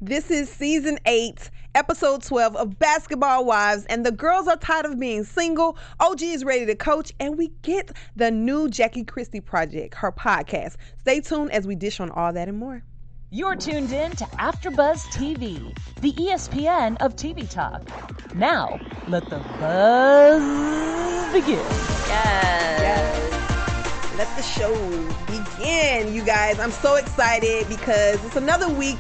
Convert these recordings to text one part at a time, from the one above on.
This is season 8, episode 12 of Basketball Wives, and the girls are tired of being single. OG is ready to coach, and we get the new Jackie Christie project, her podcast. Stay tuned as we dish on all that and more. You're tuned in to AfterBuzz TV, the ESPN of TV talk. Now, let the buzz begin. Yes. Let the show begin, you guys. I'm so excited because it's another week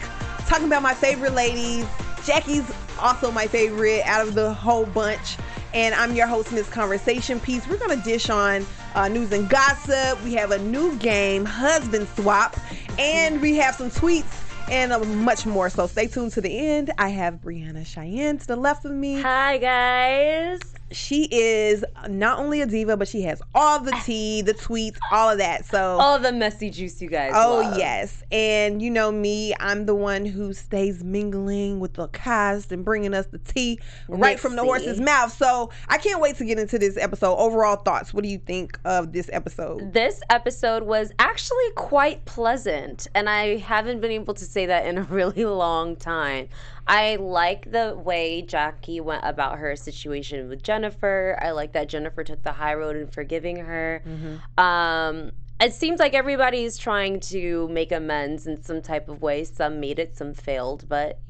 talking about my favorite ladies. Jackie's also my favorite out of the whole bunch. And I'm your host, Miss Conversation Piece. We're going to dish on news and gossip. We have a new game, Husband Swap. And we have some tweets and much more. So stay tuned to the end. I have Breana Chianne to the left of me. Hi, guys. She is not only a diva, but she has all the tea, the tweets, all of that. So all the messy juice you guys love. Yes. And you know me, I'm the one who stays mingling with the cast and bringing us the tea right from the horse's mouth. So I can't wait to get into this episode. Overall thoughts. What do you think of this episode? This episode was actually quite pleasant, and I haven't been able to say that in a really long time. I like the way Jackie went about her situation with Jennifer. I like that Jennifer took the high road in forgiving her. Mm-hmm. It seems like everybody's trying to make amends in some type of way. Some made it, some failed, but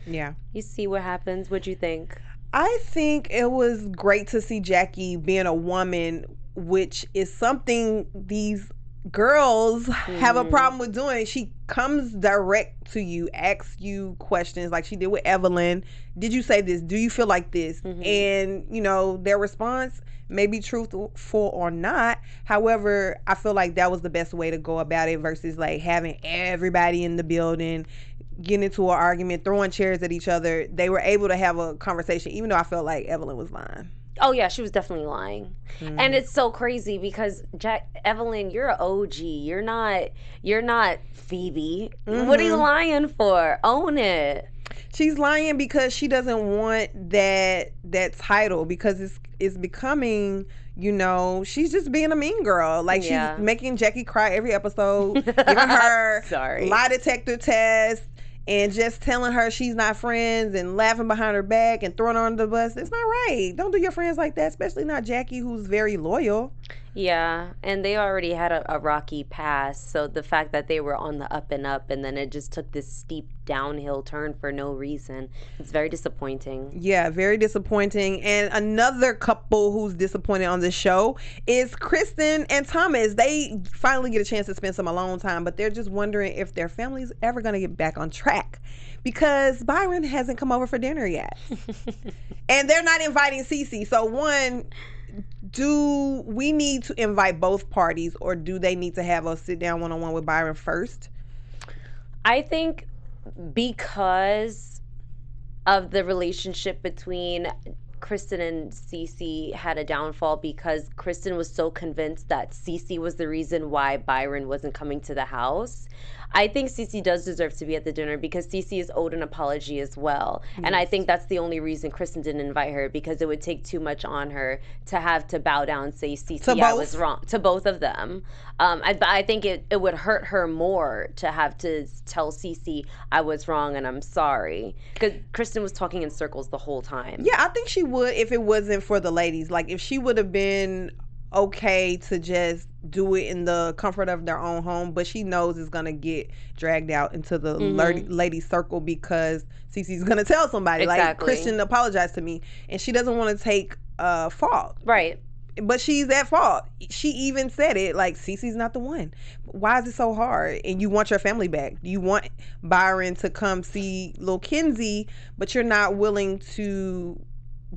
yeah, you see what happens. What'd you think? I think it was great to see Jackie being a woman, which is something these girls have a problem with doing. She comes direct to you, asks you questions like she did with Evelyn. Did you say this? Do you feel like this? Mm-hmm. And their response may be truthful or not. However, I feel like that was the best way to go about it versus like having everybody in the building getting into an argument, throwing chairs at each other. They were able to have a conversation, even though I felt like Evelyn was lying. Oh, yeah, she was definitely lying. Mm. And it's so crazy because, Evelyn, you're an OG. You're not Phoebe. Mm-hmm. What are you lying for? Own it. She's lying because she doesn't want that title because it's becoming, she's just being a mean girl. Like, she's making Jackie cry every episode, giving her lie detector test, and just telling her she's not friends and laughing behind her back and throwing her under the bus. It's not right. Don't do your friends like that, especially not Jackie, who's very loyal. Yeah, and they already had a rocky past, so the fact that they were on the up and up and then it just took this steep downhill turn for no reason, it's very disappointing. Yeah, very disappointing. And another couple who's disappointed on this show is Kristen and Thomas. They finally get a chance to spend some alone time, but they're just wondering if their family's ever going to get back on track because Byron hasn't come over for dinner yet. And they're not inviting Cece. So one, do we need to invite both parties or do they need to have a sit down one-on-one with Byron first? I think because of the relationship between Kristen and Cece had a downfall because Kristen was so convinced that Cece was the reason why Byron wasn't coming to the house. I think Cece does deserve to be at the dinner because Cece is owed an apology as well. Yes. And I think that's the only reason Kristen didn't invite her because it would take too much on her to have to bow down and say, Cece, I was wrong. To both of them. I think it would hurt her more to have to tell Cece, I was wrong and I'm sorry. Because Kristen was talking in circles the whole time. Yeah, I think she would if it wasn't for the ladies. Like, if she would have been okay to just do it in the comfort of their own home, but she knows it's gonna get dragged out into the lady circle because Cece's gonna tell somebody. Exactly. Like, Kristen apologized to me, and she doesn't want to take fault. Right. But she's at fault. She even said it, like, Cece's not the one. Why is it so hard? And you want your family back. You want Byron to come see Lil Kenzie, but you're not willing to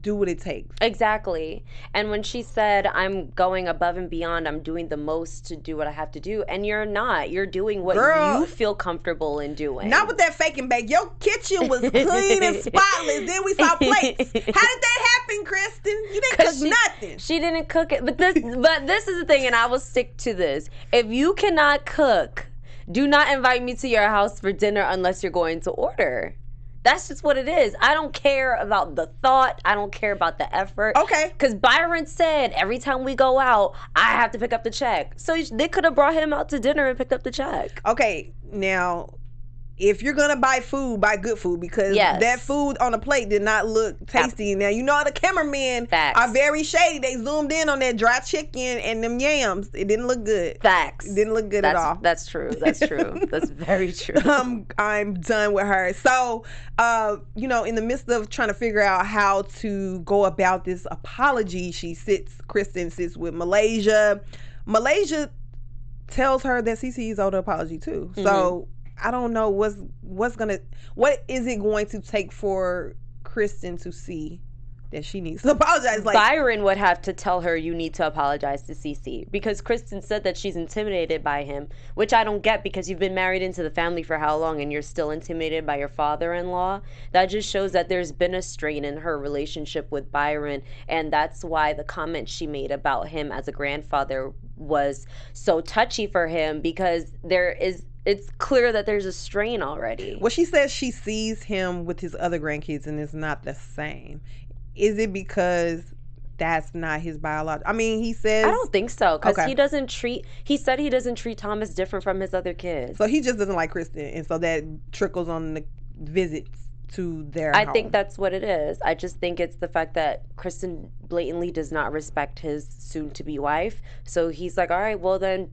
do what it takes. Exactly. And when she said, I'm going above and beyond, I'm doing the most to do what I have to do, and you're not. You're doing what you feel comfortable in doing. Not with that faking bake. Your kitchen was clean and spotless. Then we saw plates. How did that happen, Kristen? You didn't cook nothing. She didn't cook it. But this is the thing, and I will stick to this. If you cannot cook, do not invite me to your house for dinner unless you're going to order. That's just what it is. I don't care about the thought. I don't care about the effort. Okay. Because Byron said every time we go out, I have to pick up the check. So they could have brought him out to dinner and picked up the check. Okay. Now, if you're gonna buy food, buy good food, because that food on the plate did not look tasty. Now you know the cameramen are very shady. They zoomed in on that dry chicken and them yams. It didn't look good. Facts. It didn't look good at all. That's true. That's true. That's very true. I'm done with her. So, in the midst of trying to figure out how to go about this apology, Kristen sits with Malaysia. Malaysia tells her that Cece owed an apology too. Mm-hmm. So I don't know what is it going to take for Kristen to see that she needs to apologize. Like, Byron would have to tell her, you need to apologize to Cece, because Kristen said that she's intimidated by him, which I don't get, because you've been married into the family for how long and you're still intimidated by your father-in-law. That just shows that there's been a strain in her relationship with Byron, and that's why the comment she made about him as a grandfather was so touchy for him, because it's clear that there's a strain already. Well, she says she sees him with his other grandkids and it's not the same. Is it because that's not his biological? I mean, he says... I don't think so, because he said he doesn't treat Thomas different from his other kids. So he just doesn't like Kristen, and so that trickles on the visits to their home. I think that's what it is. I just think it's the fact that Kristen blatantly does not respect his soon-to-be wife, so he's like, all right, well then,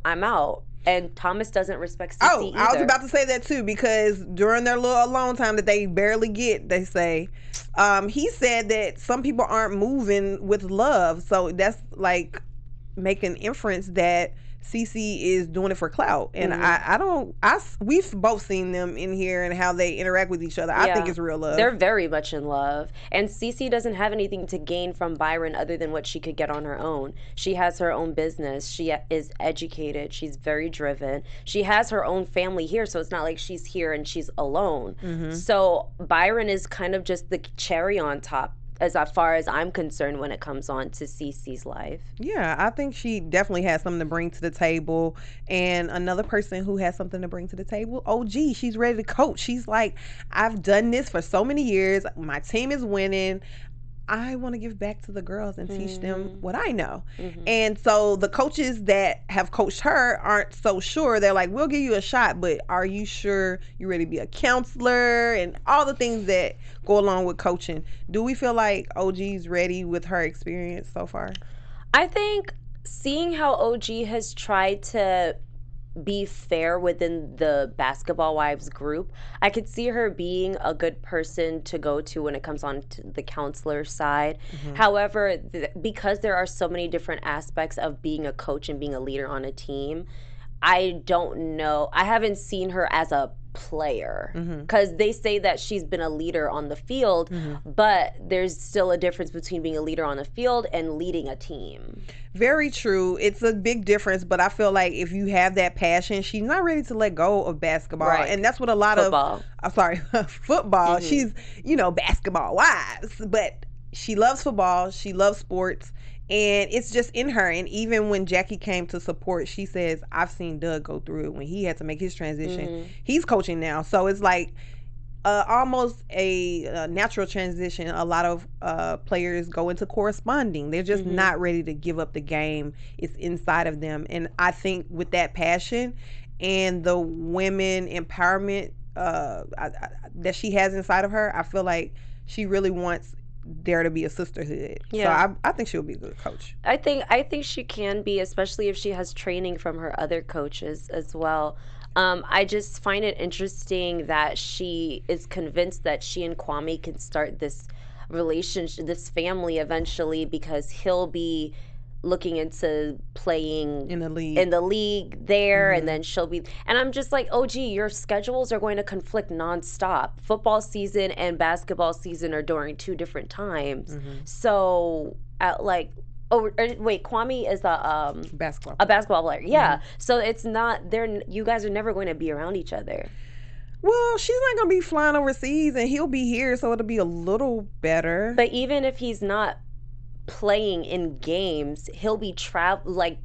I'm out. And Thomas doesn't respect Cece either. I was about to say that too, because during their little alone time that they barely get, they say, he said that some people aren't moving with love. So that's like making inference that Cece is doing it for clout. And we've both seen them in here and how they interact with each other. I think it's real love. They're very much in love. And Cece doesn't have anything to gain from Byron other than what she could get on her own. She has her own business. She is educated. She's very driven. She has her own family here, so it's not like she's here and she's alone. Mm-hmm. So Byron is kind of just the cherry on top, as far as I'm concerned, when it comes on to Cece's life. Yeah, I think she definitely has something to bring to the table. And another person who has something to bring to the table, OG, she's ready to coach. She's like, I've done this for so many years. My team is winning. I want to give back to the girls and teach them what I know. Mm-hmm. And so the coaches that have coached her aren't so sure. They're like, we'll give you a shot, but are you sure you're ready to be a counselor and all the things that go along with coaching? Do we feel like OG's ready with her experience so far? I think seeing how OG has tried to be fair within the Basketball Wives group, I could see her being a good person to go to when it comes on to the counselor side. Mm-hmm. However, because there are so many different aspects of being a coach and being a leader on a team, I don't know. I haven't seen her as a player, because they say that she's been a leader on the field, but there's still a difference between being a leader on the field and leading a team. Very true. It's a big difference, but I feel like if you have that passion, she's not ready to let go of basketball. Right. And that's what a lot football. Football. She's, basketball wives, but she loves football. She loves sports. And it's just in her. And even when Jackie came to support, she says, I've seen Doug go through it when he had to make his transition. He's coaching now. So it's like almost a natural transition. A lot of players go into corresponding. They're just not ready to give up the game. It's inside of them. And I think with that passion and the women empowerment that she has inside of her, I feel like she really wants there to be a sisterhood. Yeah. So I think she'll be a good coach. I think she can be, especially if she has training from her other coaches as well. I just find it interesting that she is convinced that she and Kwame can start this relationship, this family eventually, because he'll be looking into playing in the league there, and then she'll be, and I'm just like, oh gee, your schedules are going to conflict nonstop. Football season and basketball season are during two different times. So Kwame is a basketball player. Yeah. So it's not, you guys are never going to be around each other. Well, she's not going to be flying overseas and he'll be here, so it'll be a little better. But even if he's not playing in games, he'll be traveling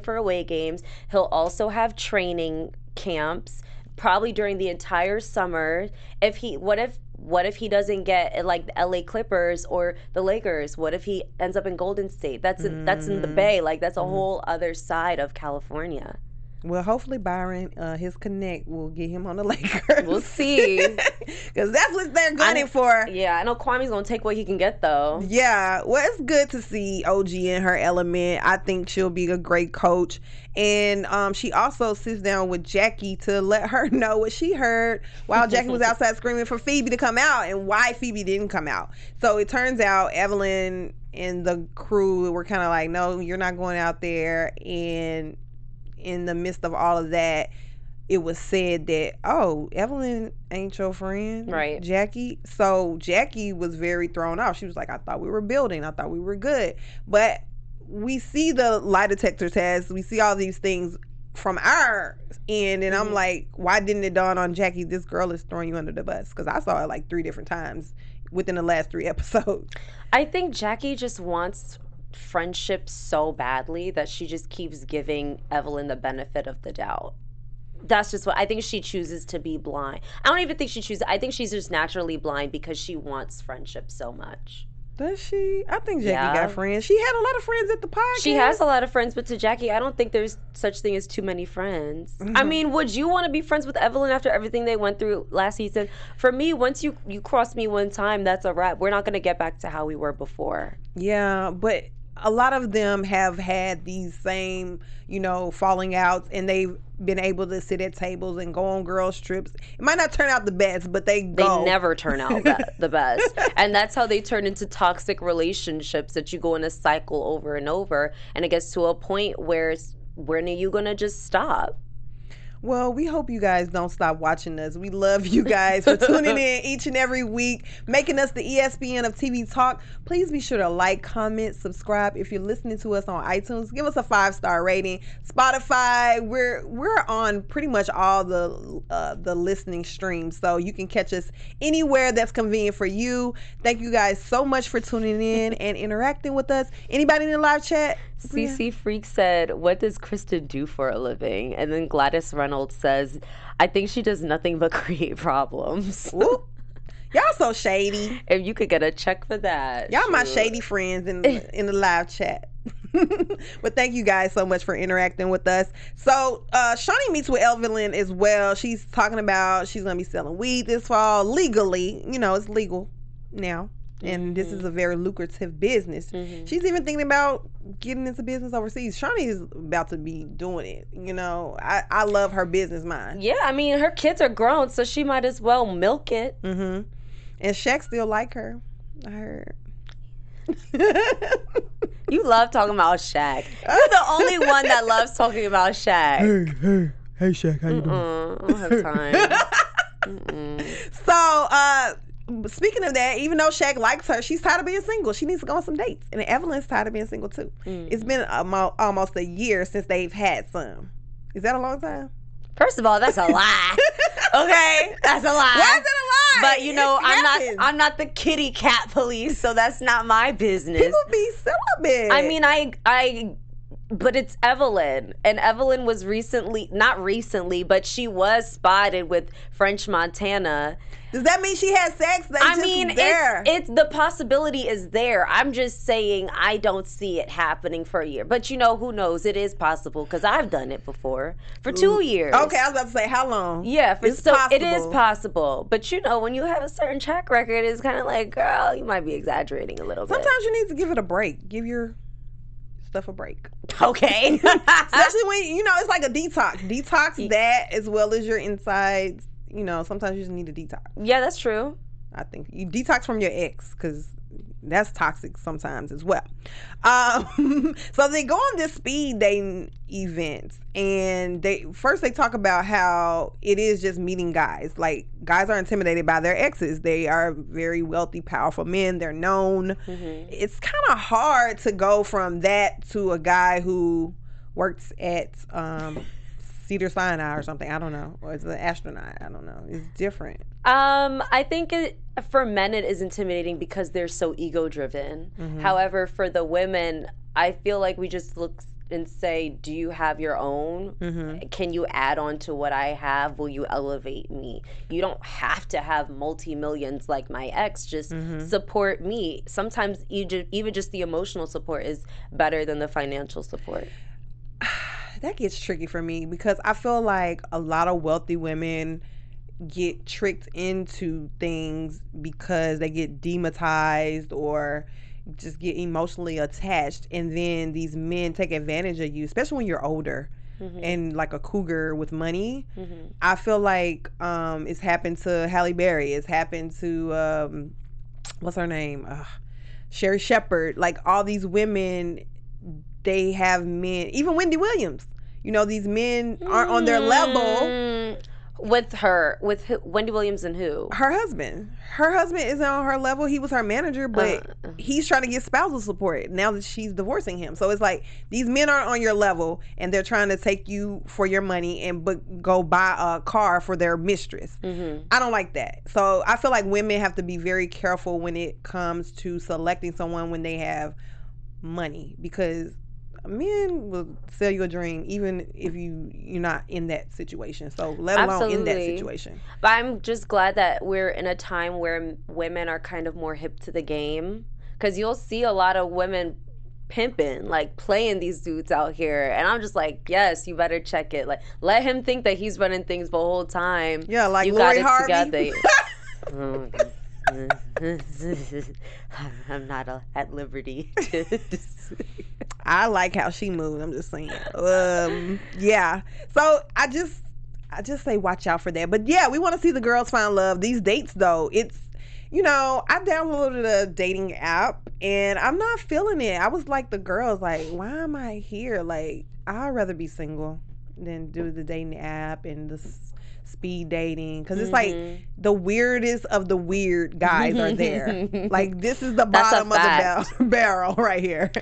for away games. He'll also have training camps probably during the entire summer. What if he doesn't get like the LA Clippers or the Lakers? What if he ends up in Golden State? That's in the Bay. Like, that's a whole other side of California. Well, hopefully Byron, his connect will get him on the Lakers. We'll see. Because that's what they're gunning for. Yeah, I know Kwame's going to take what he can get, though. Yeah, well, it's good to see OG in her element. I think she'll be a great coach. And she also sits down with Jackie to let her know what she heard while Jackie was outside screaming for Phoebe to come out and why Phoebe didn't come out. So it turns out Evelyn and the crew were kind of like, no, you're not going out there. And in the midst of all of that, it was said that, oh, Evelyn ain't your friend, right, Jackie. So Jackie was very thrown off. She was like, I thought we were building. I thought we were good. But we see the lie detector test. We see all these things from our end. And I'm like, why didn't it dawn on Jackie, this girl is throwing you under the bus? Because I saw it like 3 different times within the last 3 episodes. I think Jackie just wants friendship so badly that she just keeps giving Evelyn the benefit of the doubt. That's just what I think. She chooses to be blind. I don't even think she chooses. I think she's just naturally blind because she wants friendship so much. Does she? I think Jackie got friends. She had a lot of friends at the podcast. She has a lot of friends, but to Jackie, I don't think there's such thing as too many friends. I mean, would you want to be friends with Evelyn after everything they went through last season? For me, once you cross me one time, that's a wrap. We're not going to get back to how we were before. Yeah, but a lot of them have had these same, falling outs, and they've been able to sit at tables and go on girls' trips. It might not turn out the best, but they go. They never turn out the best. And that's how they turn into toxic relationships that you go in a cycle over and over. And it gets to a point where when are you going to just stop? Well, we hope you guys don't stop watching us. We love you guys for tuning in each and every week, making us the ESPN of TV Talk. Please be sure to like, comment, subscribe. If you're listening to us on iTunes, give us a 5-star rating. Spotify, we're on pretty much all the listening streams, so you can catch us anywhere that's convenient for you. Thank you guys so much for tuning in and interacting with us. Anybody in the live chat? CC Freak said, what does Kristen do for a living? And then Gladys Reynolds says, I think she does nothing but create problems. Ooh. Y'all so shady. If you could get a check for that. Y'all my shady friends in the live chat. But thank you guys so much for interacting with us. So Shawnee meets with Evelyn as well. She's talking about she's going to be selling weed this fall legally. It's legal now. And this is a very lucrative business. She's even thinking about getting into business overseas. Shawnee is about to be doing it. I love her business mind. Yeah, I mean, her kids are grown, so she might as well milk it. And Shaq still like her, I heard. You love talking about Shaq. You're the only one that loves talking about Shaq. Hey, Shaq, how you doing? I don't have time. So, speaking of that, even though Shaq likes her, she's tired of being single. She needs to go on some dates. And Evelyn's tired of being single, too. It's been almost a year since they've had some. Is that a long time? First of all, that's a lie. Okay? That's a lie. Why is it a lie? But, I'm not the kitty cat police, so that's not my business. People be celibate. I mean, but it's Evelyn. And Evelyn was not recently, but she was spotted with French Montana. Does that mean she had sex? It's the possibility is there. I'm just saying I don't see it happening for a year. But who knows? It is possible because I've done it before for 2 years. Okay, I was about to say how long? Yeah, possible. It is possible. But when you have a certain track record, it's kind of like, girl, you might be exaggerating a little bit. Sometimes you need to give it a break. Give your stuff a break. Okay. Especially when it's like a detox. Detox that as well as your insides. Sometimes you just need a detox. Yeah, that's true. I think you detox from your ex because that's toxic sometimes as well. So they go on this speed dating event, and they talk about how it is just meeting guys. Like, guys are intimidated by their exes. They are very wealthy, powerful men. They're known. It's kind of hard to go from that to a guy who works at Cedar Sinai or something. I don't know. Or it's an astronaut. I don't know. It's different. I think for men it is intimidating because they're so ego driven. However, for the women, I feel like we just look and say, do you have your own? Can you add on to what I have? Will you elevate me? You don't have to have multi-millions like my ex. Just support me. Sometimes even just the emotional support is better than the financial support. that gets tricky for me because I feel like a lot of wealthy women get tricked into things because they get demonetized or just get emotionally attached, and then these men take advantage of you, especially when you're older and like a cougar with money. I feel like it's happened to Halle Berry. It's happened to what's her name? Sherry Shepherd. Like all these women, they have men. Even Wendy Williams. You know, these men aren't on their level. With Wendy Williams and who? Her husband. Her husband isn't on her level. He was her manager, but he's trying to get spousal support now that she's divorcing him. So it's like these men aren't on your level, and they're trying to take you for your money and go buy a car for their mistress. I don't like that. So I feel like women have to be very careful when it comes to selecting someone when they have money, because men will sell you a dream even if you're not in that situation, so let alone in that situation. But I'm just glad that we're in a time where women are kind of more hip to the game, because you'll see a lot of women pimping, like playing these dudes out here, and I'm just like, yes, you better check it. Like, let him think that he's running things the whole time. Yeah, like you Lori got it Harvey. Together. I'm not at liberty to I like how she moves. I'm just saying. Yeah. So I just say watch out for that. But yeah, we want to see the girls find love. These dates though, it's, you know, I downloaded a dating app and I'm not feeling it. I was like the girls, like, why am I here? Like, I'd rather be single than do the dating app and the speed dating, because it's like the weirdest of the weird guys are there. Like, this is the bottom of the barrel right here.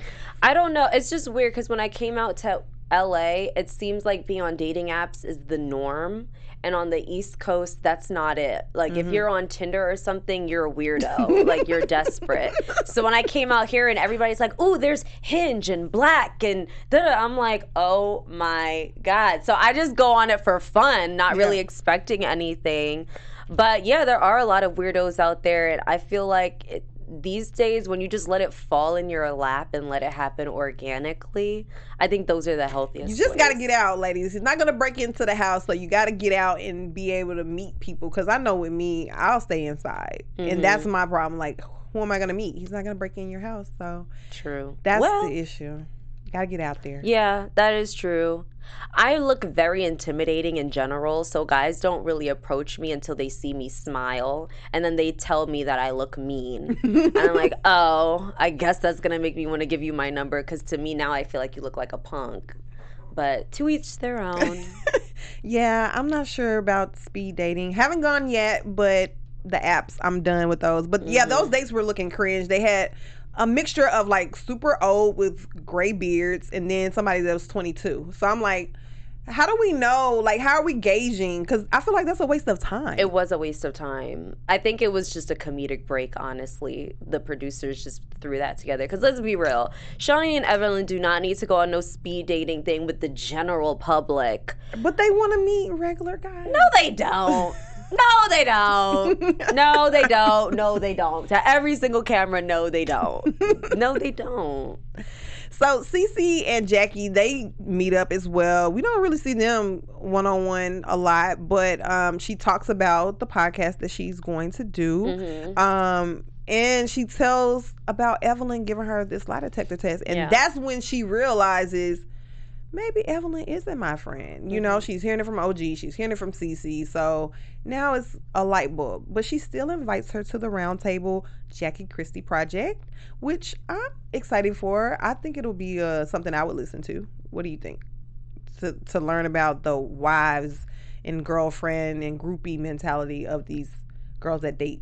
I don't know. It's just weird because when I came out to LA, it seems like being on dating apps is the norm. And on the East Coast, that's not it. Like, if you're on Tinder or something, you're a weirdo. Like, you're desperate. So when I came out here and everybody's like, ooh, there's Hinge and Black and da-da, I'm like, oh my God. So I just go on it for fun, not really expecting anything. But yeah, there are a lot of weirdos out there. And I feel like these days, when you just let it fall in your lap and let it happen organically, I think those are the healthiest. You just got to get out, ladies. He's not going to break into the house, so you got to get out and be able to meet people. Because I know with me, I'll stay inside. And that's my problem. Like, who am I going to meet? He's not going to break in your house. So true. That's the issue. Got to get out there. Yeah, that is true. I look very intimidating in general, so guys don't really approach me until they see me smile, and then they tell me that I look mean. And I'm like, oh, I guess that's going to make me want to give you my number, because to me now I feel like you look like a punk. But to each their own. Yeah, I'm not sure about speed dating. Haven't gone yet, but the apps, I'm done with those. But yeah, those dates were looking cringe. They had a mixture of like super old with gray beards and then somebody that was 22. So I'm like, how do we know? Like, how are we gauging? Because I feel like that's a waste of time. It was a waste of time. I think it was just a comedic break, honestly. The producers just threw that together. Because let's be real, Chianne and Evelyn do not need to go on no speed dating thing with the general public. But they want to meet regular guys. No, they don't. No, they don't. No, they don't. No, they don't. To every single camera, no, they don't. No, they don't. So Cece and Jackie, they meet up as well. We don't really see them one-on-one a lot, but she talks about the podcast that she's going to do. And she tells about Evelyn giving her this lie detector test. And that's when she realizes, maybe Evelyn isn't my friend. You know, she's hearing it from OG. She's hearing it from Cece. So now it's a light bulb. But she still invites her to the Roundtable Jackie Christie Project, which I'm excited for. I think it'll be something I would listen to. What do you think? To learn about the wives and girlfriend and groupie mentality of these girls that date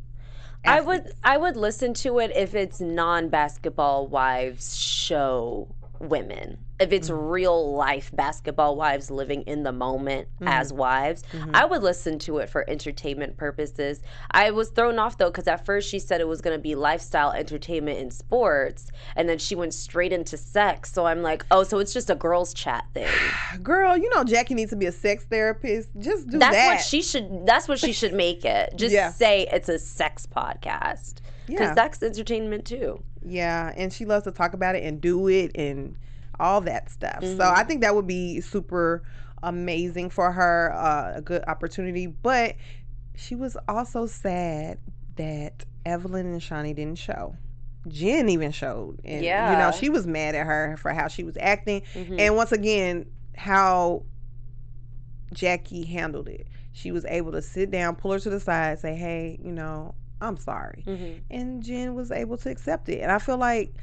athletes. I would listen to it if it's non-basketball wives show women. If it's real life basketball wives living in the moment as wives, I would listen to it for entertainment purposes. I was thrown off though, because at first she said it was going to be lifestyle entertainment in sports, and then she went straight into sex. So I'm like, oh, so it's just a girls chat thing. Girl, you know Jackie needs to be a sex therapist. Just do that's that. That's what she should make it. Just say it's a sex podcast. Because that's entertainment too. Yeah, and she loves to talk about it and do it, and all that stuff. So I think that would be super amazing for her, a good opportunity. But she was also sad that Evelyn and Shawnee didn't show. Jen even showed, and you know, she was mad at her for how she was acting, and once again how Jackie handled it. She was able to sit down, pull her to the side, say, hey, you know, I'm sorry. And Jen was able to accept it. And I feel like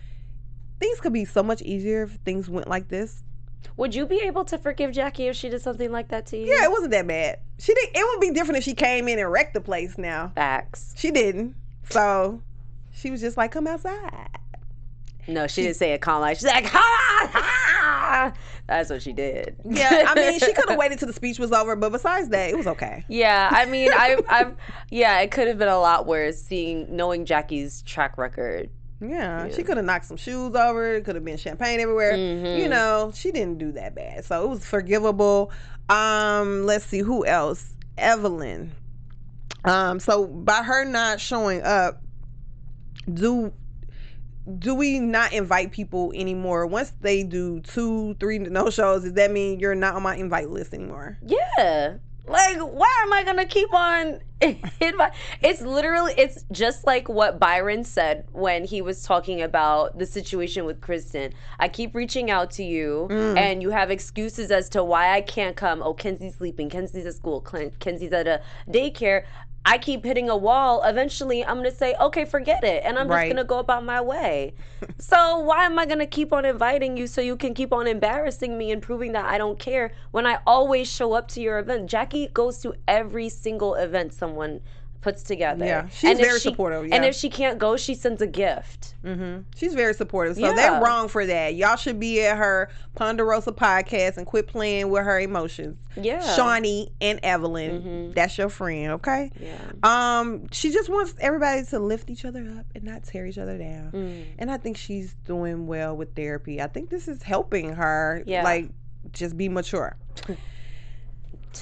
things could be so much easier if things went like this. Would you be able to forgive Jackie if she did something like that to you? Yeah, it wasn't that bad. She did. It would be different if she came in and wrecked the place now. Facts. She didn't. So she was just like, come outside. No, she didn't say it calm like, she's like, ha, ha. That's what she did. Yeah, I mean, she could have waited till the speech was over, but besides that, it was okay. Yeah, I mean, it could have been a lot worse knowing Jackie's track record. Yeah, she could have knocked some shoes over. It could have been champagne everywhere. You know, she didn't do that bad. So it was forgivable. Let's see, who else? Evelyn. So by her not showing up, do we not invite people anymore? Once they do 2, 3 no shows, does that mean you're not on my invite list anymore? Yeah. Like, why am I gonna keep on it's just like what Byron said when he was talking about the situation with Kristen. I keep reaching out to you and you have excuses as to why I can't come. Oh, Kenzie's sleeping, Kenzie's at school, Kenzie's at a daycare. I keep hitting a wall. Eventually, I'm going to say, okay, forget it. And I'm just going to go about my way. So why am I going to keep on inviting you so you can keep on embarrassing me and proving that I don't care when I always show up to your event? Jackie goes to every single event someone puts together. Yeah, she's very supportive. Yeah. And if she can't go, she sends a gift. She's very supportive. So they're wrong for that. Y'all should be at her Ponderosa podcast and quit playing with her emotions. Yeah. Shawnee and Evelyn, that's your friend, okay? Yeah. She just wants everybody to lift each other up and not tear each other down. And I think she's doing well with therapy. I think this is helping her, like, just be mature.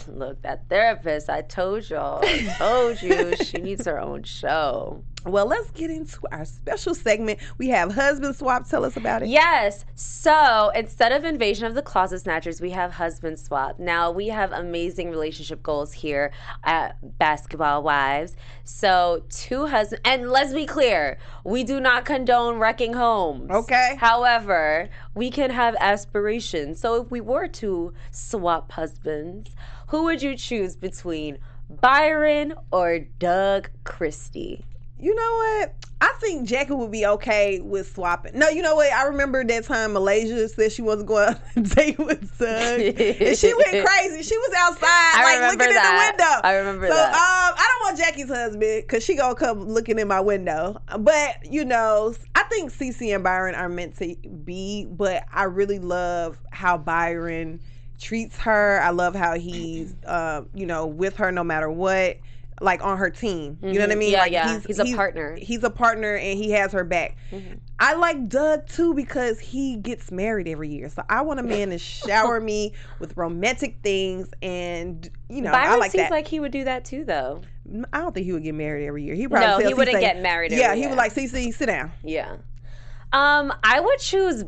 Look, that therapist, I told you, she needs her own show. Well, let's get into our special segment. We have Husband Swap. Tell us about it. Yes. So instead of Invasion of the Closet Snatchers, we have Husband Swap. Now, we have amazing relationship goals here at Basketball Wives. So 2 husbands, and let's be clear, we do not condone wrecking homes. Okay. However, we can have aspirations. So if we were to swap husbands, who would you choose between Byron or Doug Christie? You know what? I think Jackie would be okay with swapping. No, you know what? I remember that time Malaysia said she wasn't going on a date with Doug. And she went crazy. She was outside, like, looking in the window. I remember that. So, I don't want Jackie's husband because she going to come looking in my window. But, you know, I think Cece and Byron are meant to be, but I really love how Byron treats her. I love how he's, you know, with her no matter what. Like, on her team. You know what I mean? Yeah, like, yeah. He's a partner. He's a partner and he has her back. I like Doug too because he gets married every year. So I want a man to shower me with romantic things, and you know, Byron I like that. seems like he would do that too, though. I don't think he would get married every year. He probably he wouldn't get married every year. He would like, Cece, sit down. Yeah. I would choose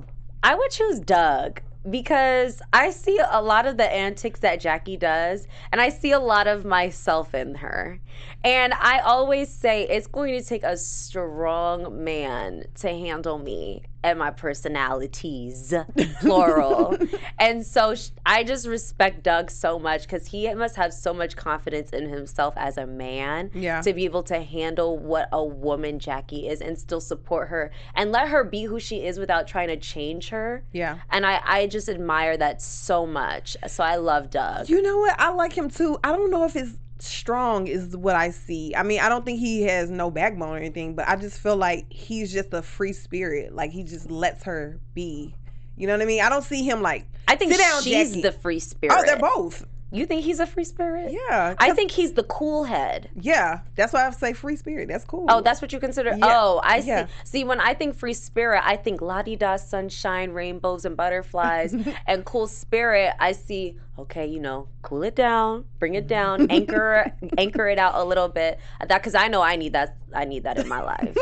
Doug. Because I see a lot of the antics that Jackie does, and I see a lot of myself in her. And I always say it's going to take a strong man to handle me and my personalities, plural. And so I just respect Doug so much because he must have so much confidence in himself as a man to be able to handle what a woman Jackie is and still support her and let her be who she is without trying to change her. Yeah. And I just admire that so much. So I love Doug. You know what? I like him too. I don't know if it's strong is what I see. I mean, I don't think he has no backbone or anything, but I just feel like he's just a free spirit. Like, he just lets her be. You know what I mean? I don't see him like, I think sit down, she's Jackie. The free spirit. Oh, they're both. You think he's a free spirit? Yeah. I think he's the cool head. Yeah. That's why I say free spirit. That's cool. Oh, that's what you consider? Yeah. Oh, I see. See, when I think free spirit, I think la-di-da, sunshine, rainbows, and butterflies. And cool spirit, I see, okay, cool it down, bring it down, anchor it out a little bit. Because I know I need that in my life.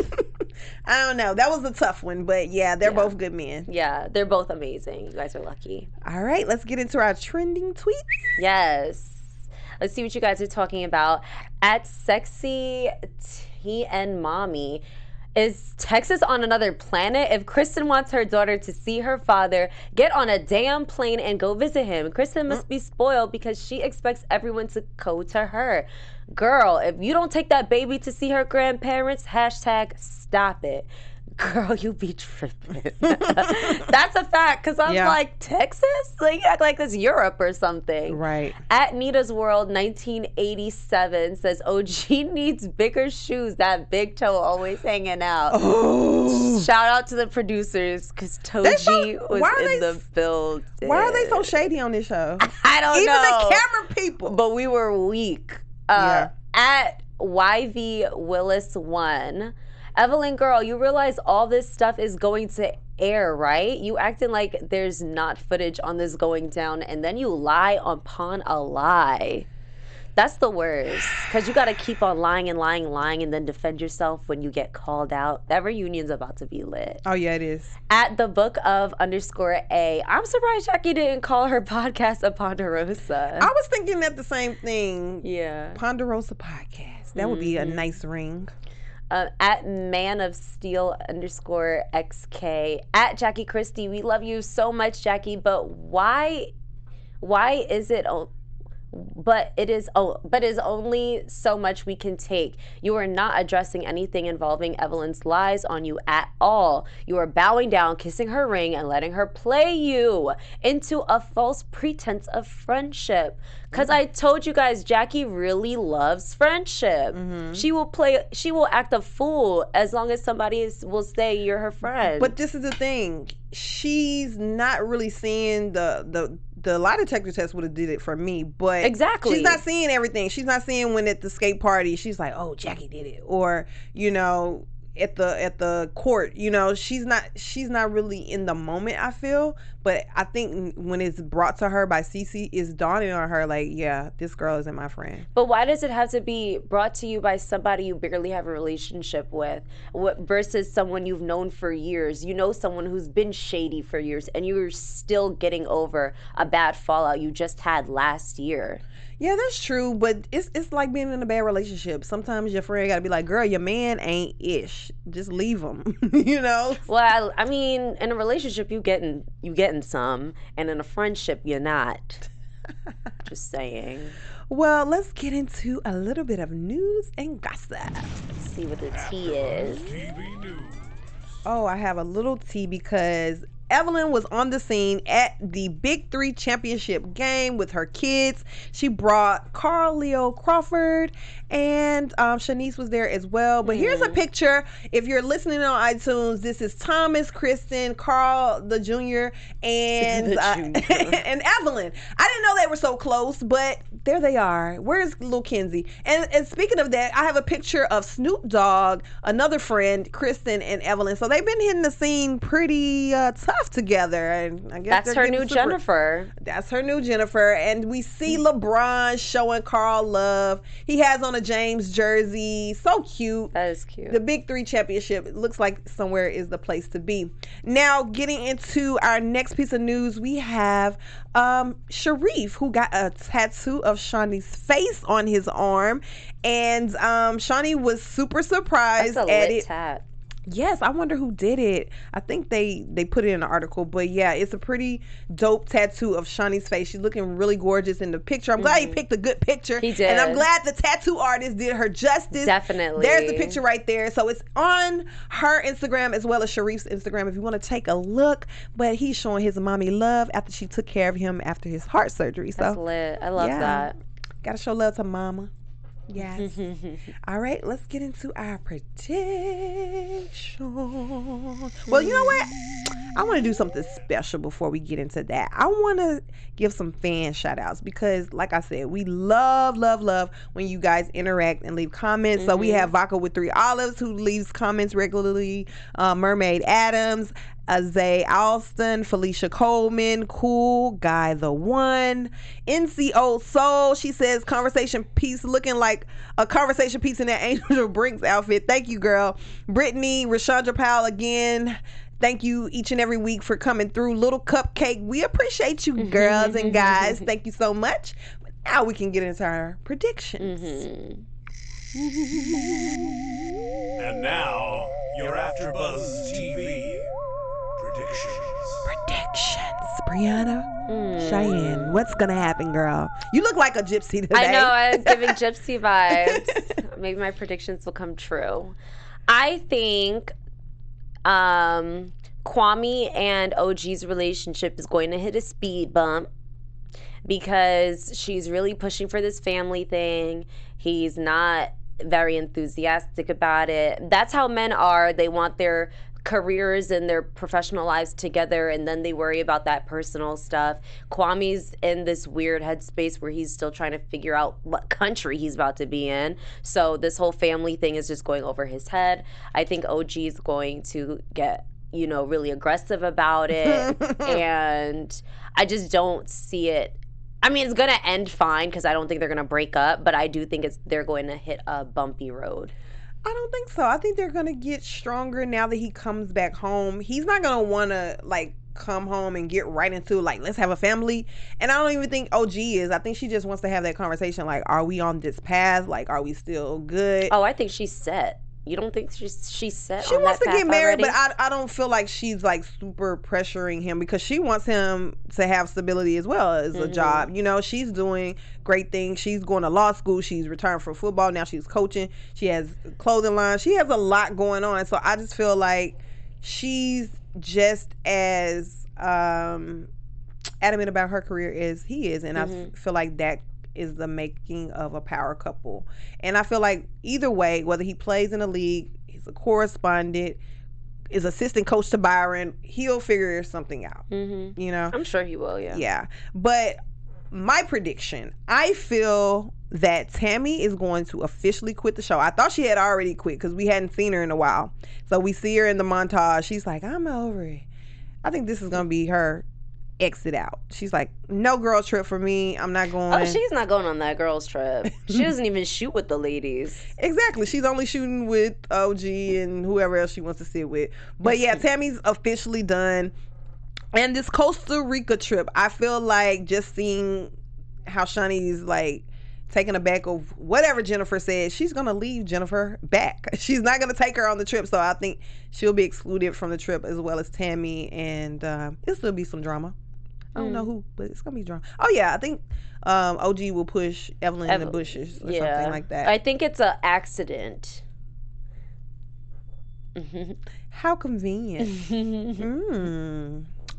I don't know. That was a tough one, but yeah, they're both good men. Yeah, they're both amazing. You guys are lucky. All right, let's get into our trending tweets. Yes. Let's see what you guys are talking about. At Sexy TN Mommy, is Texas on another planet? If Kristen wants her daughter to see her father, get on a damn plane and go visit him. Kristen must be spoiled because she expects everyone to go to her. Girl, if you don't take that baby to see her grandparents, hashtag stop it. Girl, you be tripping. That's a fact, because I'm like, Texas? Like, you act like it's Europe or something. Right. At Nita's World 1987 says, OG needs bigger shoes. That big toe always hanging out. Oh. Shout out to the producers, because Toji was in the building. Why are they so shady on this show? I don't know. Even the camera people. But we were weak. At YV Willis 1, Evelyn, girl, you realize all this stuff is going to air, right? You acting like there's not footage on this going down, and then you lie upon a lie. That's the worst, because you got to keep on lying and then defend yourself when you get called out. That reunion's about to be lit. Oh, yeah, it is. At the book of _A, I'm surprised Jackie didn't call her podcast a Ponderosa. I was thinking that the same thing. Yeah. Ponderosa podcast. That would be a nice ring. At Man of Steel _XK, at Jackie Christie, we love you so much, Jackie, but why is it? But it is only so much we can take. You are not addressing anything involving Evelyn's lies on you at all. You are bowing down, kissing her ring, and letting her play you into a false pretense of friendship. Because I told you guys, Jackie really loves friendship. Mm-hmm. She will act a fool as long as somebody will say you're her friend. But this is the thing. She's not really seeing the lie detector test would have did it for me, but exactly, she's not seeing everything. She's not seeing when at the skate party she's like, oh, Jackie did it, or at the court, she's not really in the moment, I feel. But I think when it's brought to her by Cece, it's dawning on her like, yeah, this girl isn't my friend. But why does it have to be brought to you by somebody you barely have a relationship with versus someone you've known for years? Someone who's been shady for years, and you're still getting over a bad fallout you just had last year. Yeah, that's true, but it's like being in a bad relationship. Sometimes your friend got to be like, girl, your man ain't ish. Just leave him, Well, I mean, in a relationship, you getting some, and in a friendship, you're not. Just saying. Well, let's get into a little bit of news and gossip. Let's see what the tea is. Oh, I have a little tea because Evelyn was on the scene at the Big 3 Championship game with her kids. She brought Carl Leo Crawford, and Shanice was there as well. But here's a picture. If you're listening on iTunes, this is Thomas, Kristen, Carl the Jr., and and Evelyn. I didn't know they were so close, but there they are. Where's little Kenzie? And speaking of that, I have a picture of Snoop Dogg, another friend, Kristen, and Evelyn. So they've been hitting the scene pretty tough together, and I guess that's her new Jennifer. That's her new Jennifer. And we see LeBron showing Carl love. He has on a James jersey. So cute. That is cute. The Big 3 Championship, it looks like somewhere is the place to be. Now, getting into our next piece of news, we have Sharif, who got a tattoo of Shawnee's face on his arm, and Shawnee was super surprised at it. Tat. Yes, I wonder who did it. I think they put it in the article, but yeah, it's a pretty dope tattoo of Shawnee's face. She's looking really gorgeous in the picture. I'm glad he picked a good picture. He did. And I'm glad the tattoo artist did her justice. Definitely. There's the picture right there. So it's on her Instagram as well as Sharif's Instagram if you want to take a look. But he's showing his mommy love after she took care of him after his heart surgery. That's lit. I love that. Gotta show love to mama. Yes. All right, let's get into our prediction. Well, you know what? I want to do something special before we get into that. I want to give some fan shout outs because, like I said, we love when you guys interact and leave comments. So we have Vodka with 3 Olives who leaves comments regularly. Mermaid Adams. Azay Alston, Felicia Coleman, Cool Guy the One, NCO Soul. She says conversation piece, looking like a conversation piece in that Angel Brinks outfit. Thank you, girl. Brittany, Rashandra Powell again. Thank you each and every week for coming through. Little Cupcake, we appreciate you, girls and guys. Thank you so much. But now we can get into our predictions. And now, your AfterBuzz TV Predictions. Brianna, Chianne, what's gonna happen, girl? You look like a gypsy today. I know, I'm giving gypsy vibes. Maybe my predictions will come true. I think Kwame and OG's relationship is going to hit a speed bump because she's really pushing for this family thing. He's not very enthusiastic about it. That's how men are. They want their careers and their professional lives together, and then they worry about that personal stuff. Kwame's in this weird headspace where he's still trying to figure out what country he's about to be in. So this whole family thing is just going over his head. I think OG is going to get, really aggressive about it. And I just don't see it. I mean, it's going to end fine because I don't think they're going to break up, but I do think they're going to hit a bumpy road. I don't think so. I think they're going to get stronger now that he comes back home. He's not going to want to, come home and get right into, let's have a family. And I don't even think OG is. I think she just wants to have that conversation, are we on this path? Are we still good? Oh, I think she's set. You don't think she's set She on wants that to path get married, already? but I don't feel like she's, super pressuring him because she wants him to have stability as well as a job. She's doing great things. She's going to law school. She's retiring from football. Now she's coaching. She has a clothing line. She has a lot going on. So I just feel like she's just as adamant about her career as he is. And I feel like that is the making of a power couple. And I feel like either way, whether he plays in the league, he's a correspondent, is assistant coach to Byron, he'll figure something out. I'm sure he will, yeah. Yeah. But my prediction, I feel that Tammy is going to officially quit the show. I thought she had already quit because we hadn't seen her in a while. So we see her in the montage. She's like, I'm over it. I think this is going to be her exit out. She's like, no girl trip for me. I'm not going. Oh, she's not going on that girls trip. She doesn't even shoot with the ladies. Exactly. She's only shooting with OG and whoever else she wants to sit with. But yeah, Tammy's officially done. And this Costa Rica trip, I feel like just seeing how Shawnee's taken aback of whatever Jennifer said, she's going to leave Jennifer back. She's not going to take her on the trip. So I think she'll be excluded from the trip as well as Tammy. And it'll still be some drama. I don't know who, but it's going to be drama. Oh, yeah. I think OG will push Evelyn in the bushes or something like that. I think it's an accident. How convenient.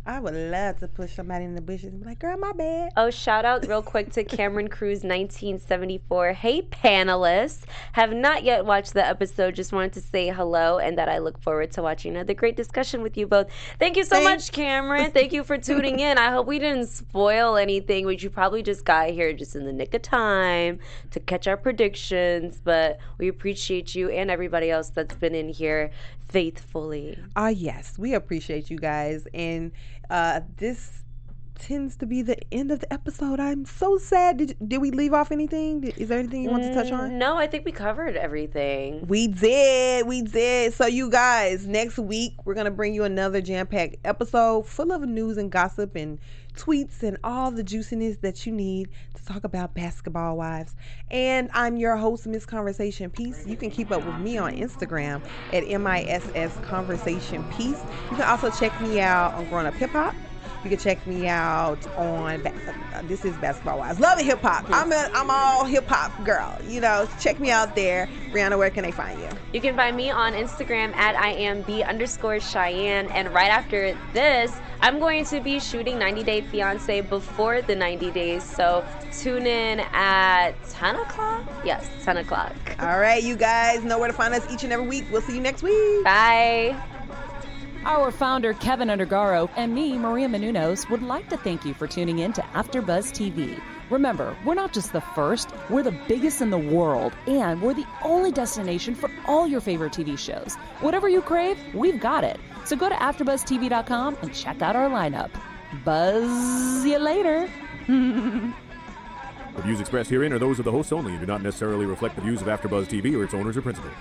I would love to push somebody in the bushes and be like, girl, my bad. Oh, shout out real quick to Cameron Cruz 1974. Hey, panelists. Have not yet watched the episode. Just wanted to say hello and that I look forward to watching another great discussion with you both. Thank you so much, Cameron. Thank you for tuning in. I hope we didn't spoil anything, which you probably just got here just in the nick of time to catch our predictions. But we appreciate you and everybody else that's been in here faithfully. Yes, we appreciate you guys. And this tends to be the end of the episode. I'm so sad. Did we leave off anything? Is there anything you want to touch on? No, I think we covered everything. We did. So you guys, next week we're gonna bring you another jam-packed episode full of news and gossip and tweets and all the juiciness that you need to talk about Basketball Wives. And I'm your host, Miss Conversation Piece. You can keep up with me on Instagram at MISS Conversation Piece. You can also check me out on Grown Up Hip Hop. You can check me out on this is Basketball Wives. Love it, hip hop. I'm all hip hop girl. Check me out there. Brianna, where can they find you? You can find me on Instagram at IamB_Chianne. And right after this, I'm going to be shooting 90 Day Fiance before the 90 days. So tune in at 10 o'clock. Yes, 10 o'clock. All right, you guys know where to find us each and every week. We'll see you next week. Bye. Our founder, Kevin Undergaro, and me, Maria Menounos, would like to thank you for tuning in to AfterBuzz TV. Remember, we're not just the first, we're the biggest in the world, and we're the only destination for all your favorite TV shows. Whatever you crave, we've got it. So go to AfterBuzzTV.com and check out our lineup. Buzz you later. The views expressed herein are those of the hosts only and do not necessarily reflect the views of AfterBuzz TV or its owners or principals.